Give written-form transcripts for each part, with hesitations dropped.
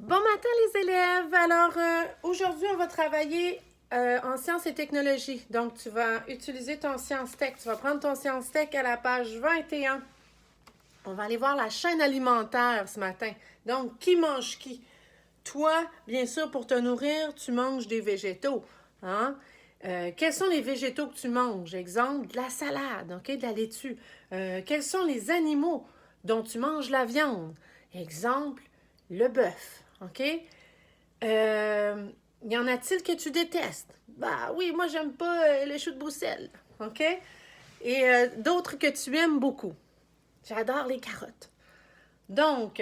Bon matin les élèves! Alors aujourd'hui on va travailler en sciences et technologies. Donc tu vas utiliser ton Sciences Tech. Tu vas prendre ton Sciences Tech à la page 21. On va aller voir la chaîne alimentaire ce matin. Donc qui mange qui? Toi, bien sûr, pour te nourrir, tu manges des végétaux. Hein? Quels sont les végétaux que tu manges? Exemple, de la salade, ok, de la laitue. Quels sont les animaux dont tu manges la viande? Exemple, le bœuf, ok? Y en a-t-il que tu détestes? Bah oui, moi j'aime pas les choux de Bruxelles, ok? Et d'autres que tu aimes beaucoup. J'adore les carottes. Donc,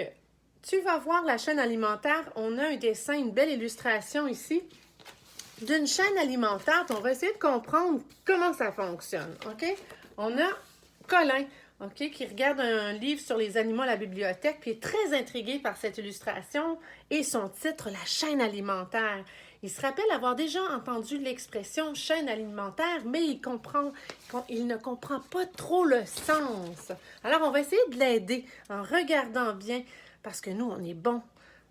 tu vas voir la chaîne alimentaire. On a un dessin, une belle illustration ici d'une chaîne alimentaire. On va essayer de comprendre comment ça fonctionne, ok? On a Colin, ok, qui regarde un livre sur les animaux à la bibliothèque, puis est très intrigué par cette illustration et son titre, la chaîne alimentaire. Il se rappelle avoir déjà entendu l'expression chaîne alimentaire, mais il ne comprend pas trop le sens. Alors, on va essayer de l'aider en regardant bien, parce que nous, on est bon,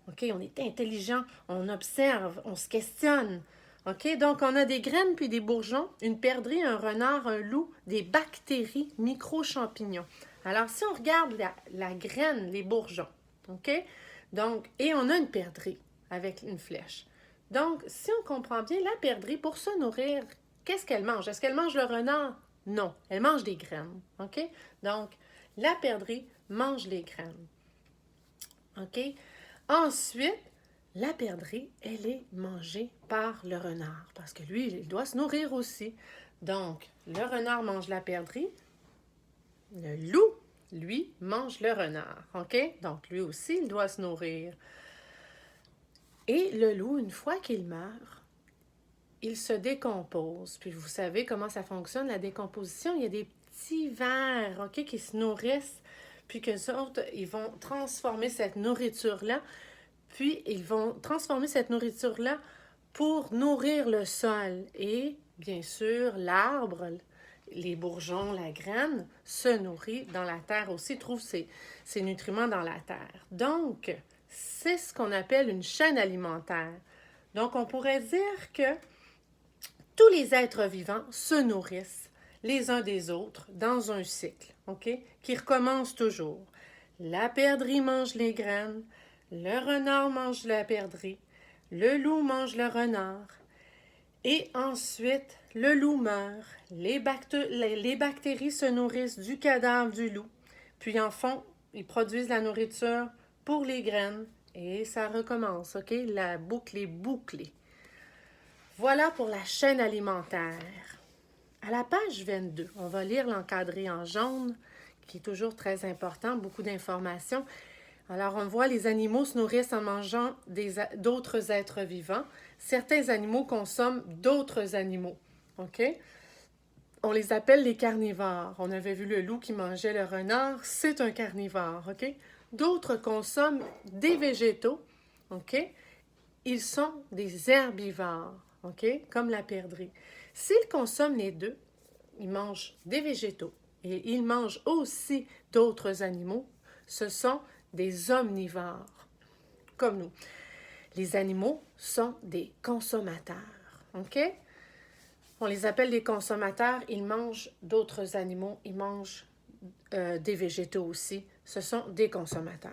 ok, on est intelligent, on observe, on se questionne. OK? Donc, on a des graines puis des bourgeons, une perdrix, un renard, un loup, des bactéries, micro-champignons. Alors, si on regarde la graine, les bourgeons, OK? Donc, et on a une perdrix avec une flèche. Donc, si on comprend bien, la perdrix, pour se nourrir, qu'est-ce qu'elle mange? Est-ce qu'elle mange le renard? Non, elle mange des graines. OK? Donc, la perdrix mange les graines. OK? Ensuite, la perdrix, elle est mangée par le renard parce que lui, il doit se nourrir aussi. Donc, le renard mange la perdrix. Le loup, lui, mange le renard. OK? Donc, lui aussi, il doit se nourrir. Et le loup, une fois qu'il meurt, il se décompose. Puis, vous savez comment ça fonctionne, la décomposition. Il y a des petits vers, OK, qui se nourrissent. Puis qu'eux autres, ils vont transformer cette nourriture-là. Puis, ils vont transformer cette nourriture-là pour nourrir le sol. Et, bien sûr, l'arbre, les bourgeons, la graine, se nourrit dans la terre aussi, trouve ses nutriments dans la terre. Donc, c'est ce qu'on appelle une chaîne alimentaire. Donc, on pourrait dire que tous les êtres vivants se nourrissent les uns des autres dans un cycle, OK, qui recommence toujours. La perdrix mange les graines, le renard mange la perdrix, le loup mange le renard, et ensuite le loup meurt, les bactéries se nourrissent du cadavre du loup, puis en fond, ils produisent la nourriture pour les graines, et ça recommence, OK, la boucle est bouclée. Voilà pour la chaîne alimentaire. À la page 22, on va lire l'encadré en jaune, qui est toujours très important, beaucoup d'informations. Alors, on voit les animaux se nourrissent en mangeant d'autres êtres vivants. Certains animaux consomment d'autres animaux. OK? On les appelle les carnivores. On avait vu le loup qui mangeait le renard, c'est un carnivore. OK? D'autres consomment des végétaux. OK? Ils sont des herbivores. OK? Comme la perdrix. S'ils consomment les deux, ils mangent des végétaux et ils mangent aussi d'autres animaux. Ce sont des omnivores, comme nous. Les animaux sont des consommateurs. OK? On les appelle des consommateurs. Ils mangent d'autres animaux. Ils mangent des végétaux aussi. Ce sont des consommateurs.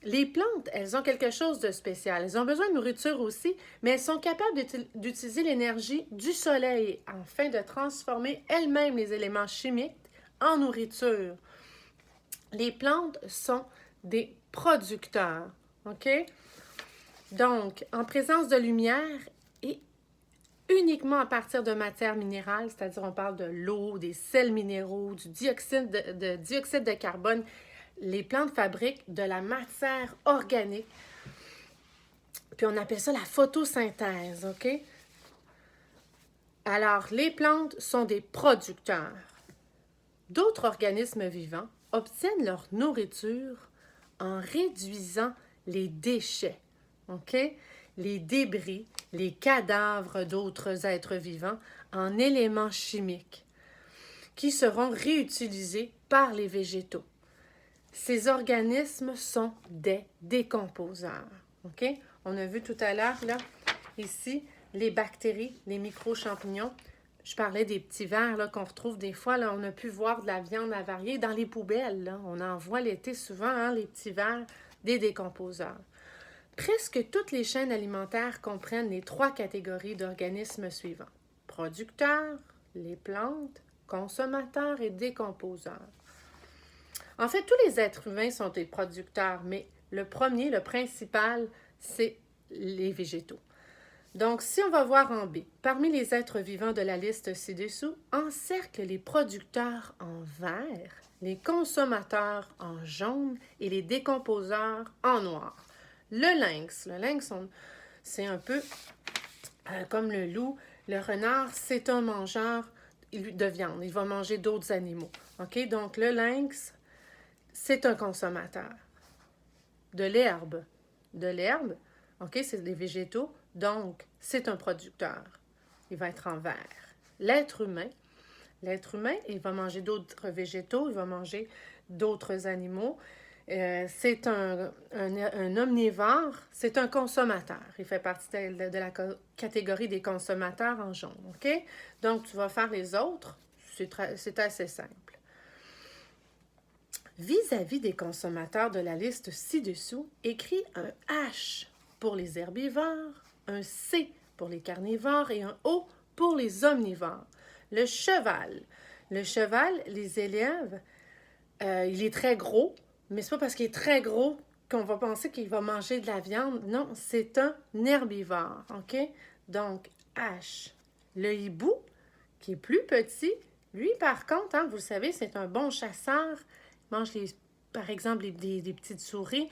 Les plantes, elles ont quelque chose de spécial. Elles ont besoin de nourriture aussi, mais elles sont capables d'utiliser l'énergie du soleil afin de transformer elles-mêmes les éléments chimiques en nourriture. Les plantes sont des producteurs, OK? Donc, en présence de lumière et uniquement à partir de matières minérales, c'est-à-dire on parle de l'eau, des sels minéraux, du dioxyde de carbone, les plantes fabriquent de la matière organique. Puis on appelle ça la photosynthèse, OK? Alors, les plantes sont des producteurs. D'autres organismes vivants obtiennent leur nourriture en réduisant les déchets, OK? Les débris, les cadavres d'autres êtres vivants en éléments chimiques qui seront réutilisés par les végétaux. Ces organismes sont des décomposeurs. OK? On a vu tout à l'heure, là, ici, les bactéries, les micro-champignons. Je parlais des petits vers là, qu'on retrouve des fois. Là, on a pu voir de la viande avariée dans les poubelles. Là. On en voit l'été souvent, hein, les petits vers des décomposeurs. Presque toutes les chaînes alimentaires comprennent les 3 catégories d'organismes suivants. Producteurs, les plantes, consommateurs et décomposeurs. En fait, tous les êtres humains sont des producteurs, mais le premier, le principal, c'est les végétaux. Donc, si on va voir en B, parmi les êtres vivants de la liste ci-dessous, encercle les producteurs en vert, les consommateurs en jaune et les décomposeurs en noir. Le lynx, c'est un peu comme le loup. Le renard, c'est un mangeur de viande. Il va manger d'autres animaux. OK? Donc, le lynx, c'est un consommateur. De l'herbe. De l'herbe, OK? C'est des végétaux. Donc, c'est un producteur. Il va être en vert. L'être humain, il va manger d'autres végétaux, il va manger d'autres animaux. C'est un omnivore, c'est un consommateur. Il fait partie de la catégorie des consommateurs en jaune. OK? Donc, tu vas faire les autres. C'est assez simple. Vis-à-vis des consommateurs de la liste ci-dessous, écris un H pour les herbivores, un C pour les carnivores et un O pour les omnivores. Le cheval, les élèves, il est très gros, mais c'est pas parce qu'il est très gros qu'on va penser qu'il va manger de la viande. Non, c'est un herbivore, OK? Donc, H. Le hibou, qui est plus petit, lui, par contre, hein, vous le savez, c'est un bon chasseur. Il mange, par exemple, des petites souris.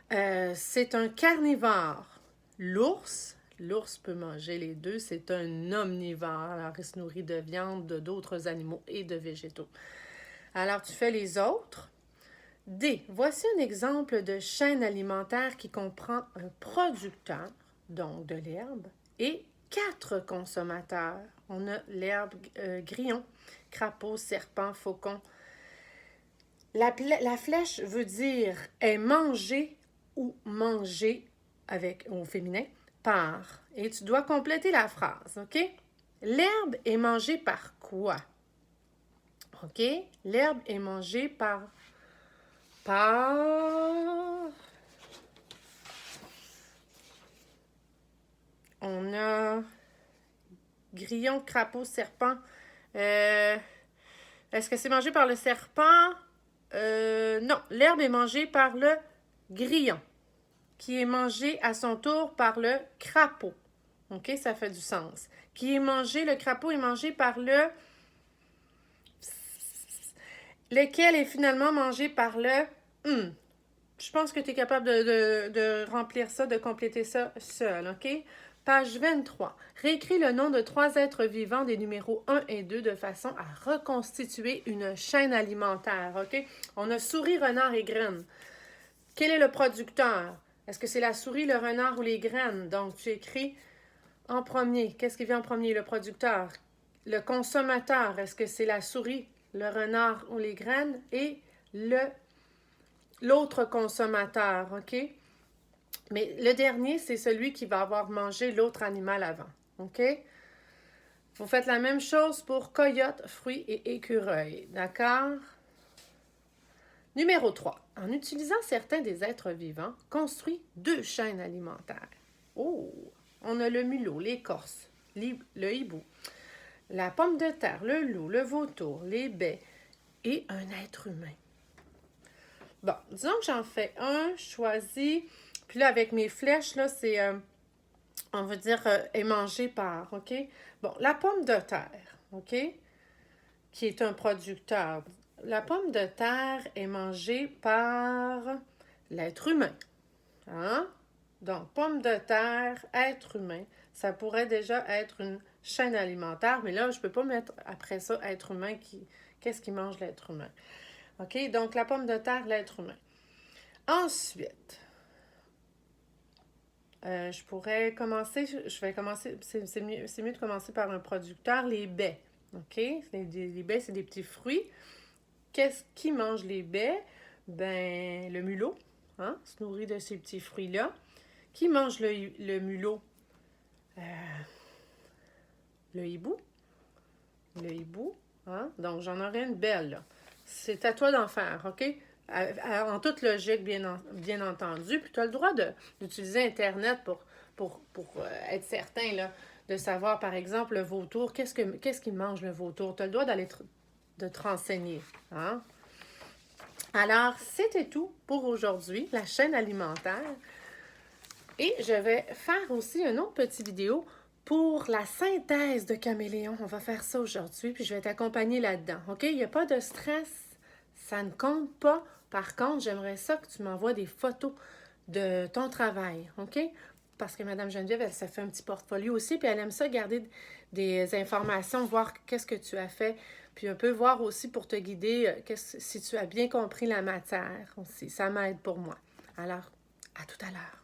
C'est un carnivore. L'ours peut manger les deux. C'est un omnivore. Alors, il se nourrit de viande, d'autres animaux et de végétaux. Alors, tu fais les autres. D. Voici un exemple de chaîne alimentaire qui comprend un producteur, donc de l'herbe, et 4 consommateurs. On a l'herbe, grillon, crapaud, serpent, faucon. La flèche veut dire est mangé ou manger avec au féminin par. Et tu dois compléter la phrase, OK? L'herbe est mangée par quoi? OK? L'herbe est mangée par... On a grillon, crapaud, serpent. Est-ce que c'est mangé par le serpent? Non, l'herbe est mangée par le grillon, qui est mangé à son tour par le crapaud. OK, ça fait du sens. Le crapaud est mangé par lequel est finalement mangé par le Je pense que tu es capable de remplir ça, de compléter ça seul, OK? Page 23. Réécris le nom de 3 êtres vivants des numéros 1 et 2 de façon à reconstituer une chaîne alimentaire, OK? On a souris, renard et graines. Quel est le producteur? Est-ce que c'est la souris, le renard ou les graines? Donc, tu écris en premier. Qu'est-ce qui vient en premier? Le producteur. Le consommateur, est-ce que c'est la souris, le renard ou les graines? Et l'autre consommateur, OK? Mais le dernier, c'est celui qui va avoir mangé l'autre animal avant, OK? Vous faites la même chose pour coyote, fruits et écureuil, d'accord? Numéro 3. En utilisant certains des êtres vivants, construis 2 chaînes alimentaires. Oh! On a le mulot, l'écorce, le hibou, la pomme de terre, le loup, le vautour, les baies et un être humain. Bon, disons que j'en fais un, choisis, puis là, avec mes flèches, là, c'est, on va dire, est mangé par, OK? Bon, la pomme de terre, OK? Qui est un producteur. La pomme de terre est mangée par l'être humain. Hein? Donc, pomme de terre, être humain, ça pourrait déjà être une chaîne alimentaire, mais là, je ne peux pas mettre après ça être humain qu'est-ce qui mange l'être humain. OK? Donc, la pomme de terre, l'être humain. Ensuite, je vais commencer, c'est mieux de commencer par un producteur, les baies. OK? Les baies, c'est des petits fruits. Qu'est-ce qui mange les baies? Ben, le mulot, hein? Se nourrit de ces petits fruits-là. Qui mange le mulot? Le hibou? Le hibou. Hein? Donc, j'en aurai une belle, là. C'est à toi d'en faire, OK? En toute logique, bien entendu. Puis tu as le droit d'utiliser Internet pour être certain, là, de savoir, par exemple, le vautour. Qu'est-ce qu'il mange, le vautour? Tu as le droit de te renseigner. Hein? Alors, c'était tout pour aujourd'hui, la chaîne alimentaire. Et je vais faire aussi une autre petite vidéo pour la synthèse de caméléon. On va faire ça aujourd'hui, puis je vais t'accompagner là-dedans. OK? Il n'y a pas de stress. Ça ne compte pas. Par contre, j'aimerais ça que tu m'envoies des photos de ton travail. OK? Parce que Mme Geneviève, elle s'est fait un petit portfolio aussi, puis elle aime ça garder des informations, voir qu'est-ce que tu as fait, puis un peu voir aussi pour te guider si tu as bien compris la matière aussi. Ça m'aide pour moi. Alors, à tout à l'heure.